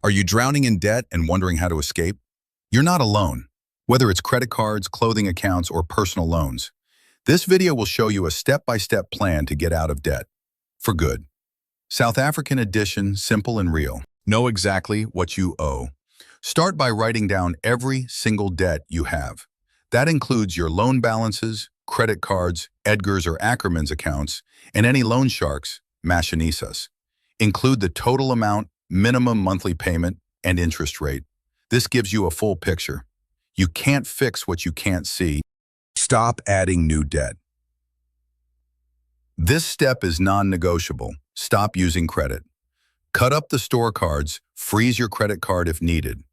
Are you drowning in debt and wondering how to escape? You're not alone. Whether it's credit cards, clothing accounts, or personal loans, this video will show you a step-by-step plan to get out of debt. For good. South African edition, simple and real. Know exactly what you owe. Start by writing down every single debt you have. That includes your loan balances, credit cards, Edgar's or Ackerman's accounts, and any loan sharks, machinistas. Include the total amount, minimum monthly payment, and interest rate. This gives you a full picture. You can't fix what you can't see. Stop adding new debt. This step is non-negotiable. Stop using credit. Cut up the store cards, freeze your credit card if needed.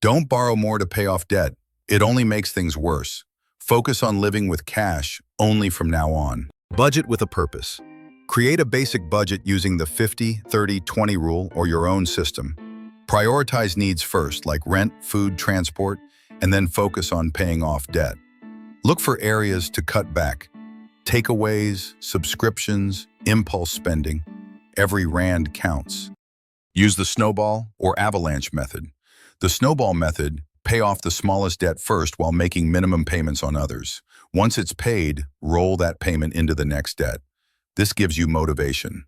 Don't borrow more to pay off debt. It only makes things worse. Focus on living with cash only from now on. Budget with a purpose. Create a basic budget using the 50-30-20 rule or your own system. Prioritize needs first, like rent, food, transport, and then focus on paying off debt. Look for areas to cut back. Takeaways, subscriptions, impulse spending. Every rand counts. Use the snowball or avalanche method. The snowball method, pay off the smallest debt first while making minimum payments on others. Once it's paid, roll that payment into the next debt. This gives you motivation.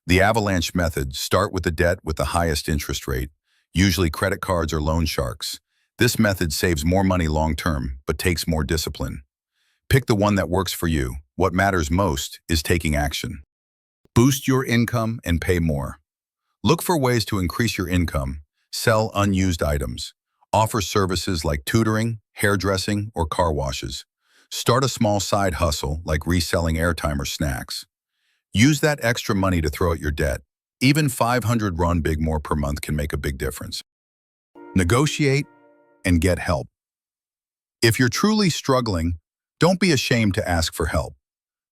The avalanche method, start with the debt with the highest interest rate, usually credit cards or loan sharks. This method saves more money long-term, but takes more discipline. Pick the one that works for you. What matters most is taking action. Boost your income and pay more. Look for ways to increase your income. Sell unused items. Offer services like tutoring, hairdressing, or car washes. Start a small side hustle like reselling airtime or snacks. Use that extra money to throw at your debt. Even 500 RON big more per month can make a big difference. Negotiate and get help. If you're truly struggling, don't be ashamed to ask for help.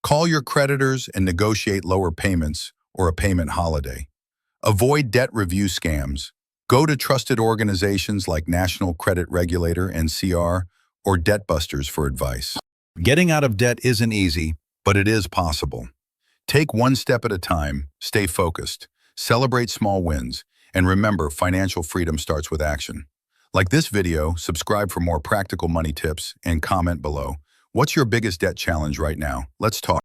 Call your creditors and negotiate lower payments or a payment holiday. Avoid debt review scams. Go to trusted organizations like National Credit Regulator, NCR, or Debt Busters for advice. Getting out of debt isn't easy, but it is possible. Take one step at a time, stay focused, celebrate small wins, and remember, financial freedom starts with action. Like this video, subscribe for more practical money tips and comment below. What's your biggest debt challenge right now? Let's talk.